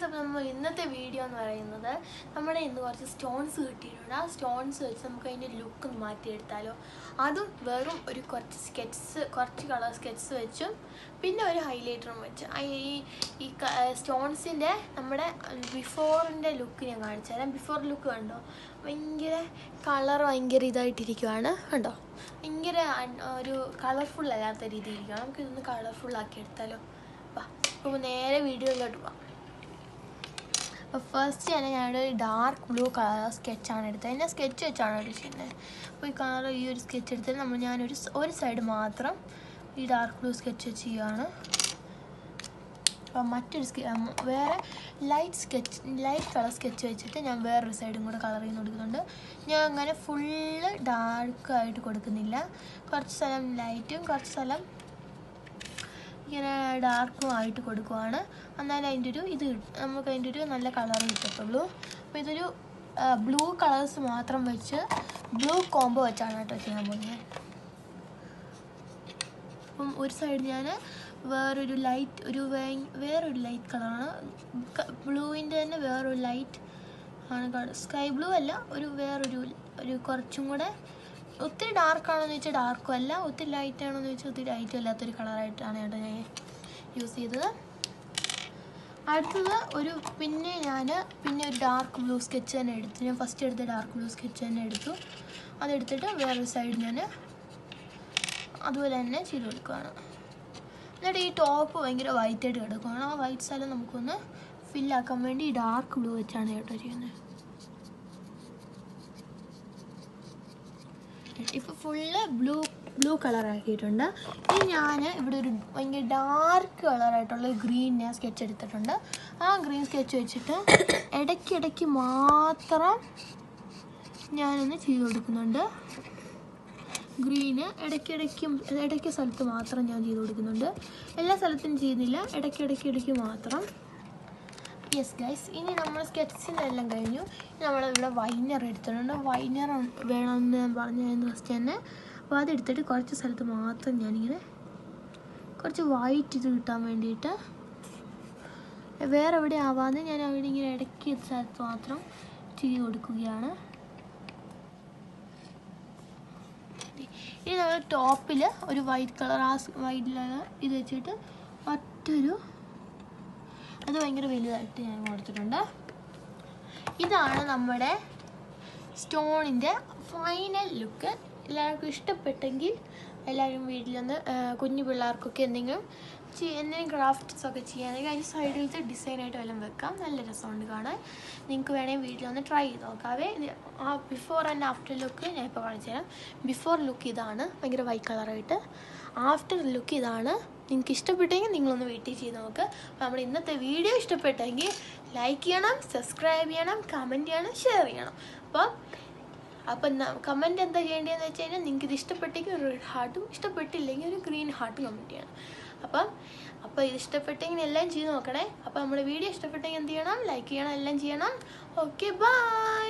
അപ്പോൾ നമ്മൾ ഇന്നത്തെ വീഡിയോ എന്ന് പറയുന്നത് നമ്മുടെ ഇന്ന് കുറച്ച് സ്റ്റോൺസ് കിട്ടിയിട്ടുണ്ട്. ആ സ്റ്റോൺസ് വെച്ച് നമുക്ക് അതിൻ്റെ ലുക്ക് ഒന്ന് മാറ്റിയെടുത്താലോ. അതും വെറും ഒരു കുറച്ച് കളർ സ്കെച്ച് വെച്ചും പിന്നെ ഒരു ഹൈലൈറ്ററും വെച്ച് ഈ സ്റ്റോൺസിൻ്റെ നമ്മുടെ ബിഫോറിൻ്റെ ലുക്ക് ഞാൻ കാണിച്ചു തരാം. ബിഫോർ ലുക്ക് കണ്ടോ, ഭയങ്കര കളർ ഭയങ്കര ഇതായിട്ടിരിക്കുവാണ് കണ്ടോ, ഭയങ്കര ഒരു കളർഫുൾ അല്ലാത്ത രീതിയിൽ ഇരിക്കണം. നമുക്കിതൊന്ന് കളർഫുള്ളാക്കി എടുത്താലോ. അപ്പോൾ നേരെ വീഡിയോയിലോട്ട് പോവാം. അപ്പോൾ ഫസ്റ്റ് തന്നെ ഞാനൊരു ഡാർക്ക് ബ്ലൂ കളർ സ്കെച്ചാണ് എടുത്തത്. എന്നെ സ്കെച്ച് വെച്ചാണ് എടുക്കുന്നത്. അപ്പോൾ ഈ കളർ ഈ ഒരു സ്കെച്ച് എടുത്തിട്ട് ഞാനൊരു സൈഡ് മാത്രം ഈ ഡാർക്ക് ബ്ലൂ സ്കെച്ച് വെച്ച് ചെയ്യുകയാണ്. അപ്പോൾ മറ്റൊരു വേറെ ലൈറ്റ് കളർ സ്കെച്ച് വെച്ചിട്ട് ഞാൻ വേറൊരു സൈഡും കൂടെ കളർ ചെയ്ത് കൊടുക്കുന്നുണ്ട്. ഞാൻ അങ്ങനെ ഫുള്ള് ഡാർക്കായിട്ട് കൊടുക്കുന്നില്ല. കുറച്ച് സ്ഥലം ലൈറ്റും കുറച്ച് സ്ഥലം ഇങ്ങനെ ഡാർക്കും ആയിട്ട് കൊടുക്കുവാണ്. എന്നാലും നമുക്ക് അതിൻ്റെ ഒരു നല്ല കളർ കിട്ടത്തുള്ളൂ. അപ്പോൾ ഇതൊരു ബ്ലൂ കളേഴ്സ് മാത്രം വെച്ച് ബ്ലൂ കോംബോ വെച്ചാണ് കേട്ടോ ചെയ്യാൻ പോകുന്നത്. അപ്പം ഒരു സൈഡ് ഞാൻ വേറൊരു ലൈറ്റ് കളറാണ്, ബ്ലൂവിൻ്റെ തന്നെ വേറൊരു ലൈറ്റ് ആണ്, സ്കൈ ബ്ലൂ അല്ല, ഒരു കുറച്ചും കൂടെ ഒത്തിരി ഡാർക്കാണോയെന്ന് ചോദിച്ചാൽ ഡാർക്കും അല്ല, ഒത്തിരി ലൈറ്റ് ആണോയെന്ന് ചോദിച്ചാൽ ഒത്തിരി ലൈറ്റും അല്ലാത്തൊരു കളറായിട്ടാണ് കേട്ടോ ഞാൻ യൂസ് ചെയ്തത്. അടുത്തത് പിന്നെ ഒരു ഡാർക്ക് ബ്ലൂ സ്കെച്ച് തന്നെ എടുത്തു. ഞാൻ ഫസ്റ്റ് എടുത്ത ഡാർക്ക് ബ്ലൂ സ്കെച്ച് തന്നെ എടുത്തു. അതെടുത്തിട്ട് വേറൊരു സൈഡ് ഞാൻ അതുപോലെ തന്നെ ചെയ്ത് കൊടുക്കുകയാണ്. എന്നിട്ട് ഈ ടോപ്പ് ഭയങ്കര വൈറ്റായിട്ട് കിടക്കുകയാണ്. ആ വൈറ്റ് സ്ഥലം നമുക്കൊന്ന് ഫില്ലാക്കാൻ വേണ്ടി ഈ ഡാർക്ക് ബ്ലൂ വെച്ചാണ് കേട്ടോ ചെയ്യുന്നത്. ഇപ്പോൾ ഫുള്ള് ബ്ലൂ കളറാക്കിയിട്ടുണ്ട്. ഇനി ഞാൻ ഇവിടെ ഒരു ഭയങ്കര ഡാർക്ക് കളറായിട്ടുള്ള ഗ്രീൻ ഞാൻ സ്കെച്ച് എടുത്തിട്ടുണ്ട്. ആ ഗ്രീൻ സ്കെച്ച് വെച്ചിട്ട് ഇടയ്ക്കിടയ്ക്ക് മാത്രം ഞാനൊന്ന് ചെയ്ത് കൊടുക്കുന്നുണ്ട്. ഗ്രീന് ഇടയ്ക്ക് സ്ഥലത്ത് മാത്രം ഞാൻ ചെയ്ത് കൊടുക്കുന്നുണ്ട്. എല്ലാ സ്ഥലത്തും ചെയ്യുന്നില്ല, ഇടയ്ക്ക് മാത്രം. യെസ് ഗൈസ്, ഇനി നമ്മൾ സ്കെച്ചിനെല്ലാം കഴിഞ്ഞു. നമ്മളിവിടെ വൈനർ എടുത്തിട്ടുണ്ട്. വൈനർ വേണമെന്ന് ഞാൻ പറഞ്ഞായിരുന്നു ഫസ്റ്റ് തന്നെ. അപ്പോൾ അതെടുത്തിട്ട് കുറച്ച് സ്ഥലത്ത് മാത്രം ഞാനിങ്ങനെ കുറച്ച് വൈറ്റ് ഇത് കിട്ടാൻ വേണ്ടിയിട്ട് വേറെ എവിടെ ആവാതെ ഞാൻ അവിടെ ഇങ്ങനെ ഇടയ്ക്ക് സ്ഥലത്ത് മാത്രം ചെയ്ത് കൊടുക്കുകയാണ്. ഇനി നമ്മൾ ടോപ്പിൽ ഒരു വൈറ്റ് കളർ ഇത് വെച്ചിട്ട് അത് ഭയങ്കര വലുതായിട്ട് ഞാൻ കൊടുത്തിട്ടുണ്ട്. ഇതാണ് നമ്മുടെ സ്റ്റോണിൻ്റെ ഫൈനൽ ലുക്ക്. എല്ലാവർക്കും ഇഷ്ടപ്പെട്ടെങ്കിൽ എല്ലാവരും വീട്ടിലൊന്ന് കുഞ്ഞു പിള്ളേർക്കൊക്കെ എന്തെങ്കിലും ക്രാഫ്റ്റ്സൊക്കെ ചെയ്യാനെങ്കിൽ അതിന് സൈഡിലത്തെ ഡിസൈനായിട്ട് വല്ലതും വെക്കാം. നല്ല രസമുണ്ട് കാണാൻ. നിങ്ങൾക്ക് വേണമെങ്കിൽ വീട്ടിലൊന്ന് ട്രൈ ചെയ്ത് നോക്കാവേ. ആ ബിഫോർ ആൻഡ് ആഫ്റ്റർ ലുക്ക് ഞാൻ ഇപ്പോൾ കാണിച്ചു തരാം. ബിഫോർ ലുക്ക് ഇതാണ്, ഭയങ്കര വൈറ്റ് കളറായിട്ട്. ആഫ്റ്റർ ലുക്ക് ഇതാണ്. നിങ്ങൾക്ക് ഇഷ്ടപ്പെട്ടെങ്കിൽ നിങ്ങളൊന്ന് വീട്ടിൽ ചെയ്ത് നോക്ക്. അപ്പോൾ നമ്മുടെ ഇന്നത്തെ വീഡിയോ ഇഷ്ടപ്പെട്ടെങ്കിൽ ലൈക്ക് ചെയ്യണം, സബ്സ്ക്രൈബ് ചെയ്യണം, കമൻറ്റ് ചെയ്യണം, ഷെയർ ചെയ്യണം. അപ്പം കമൻറ്റ് എന്താ ചെയ്യേണ്ടതെന്ന് വെച്ച് കഴിഞ്ഞാൽ നിങ്ങൾക്ക് ഇത് ഇഷ്ടപ്പെട്ടെങ്കിൽ ഒരു റെഡ് ഹാർട്ടും, ഇഷ്ടപ്പെട്ടില്ലെങ്കിൽ ഒരു ഗ്രീൻ ഹാർട്ടും കമൻറ്റ് ചെയ്യണം. അപ്പോൾ ഇത് ഇഷ്ടപ്പെട്ടെങ്കിൽ എല്ലാം ചെയ്ത് നോക്കണേ. അപ്പോൾ നമ്മുടെ വീഡിയോ ഇഷ്ടപ്പെട്ടെങ്കിൽ എന്ത് ചെയ്യണം, ലൈക്ക് ചെയ്യണം, എല്ലാം ചെയ്യണം. Okay, by.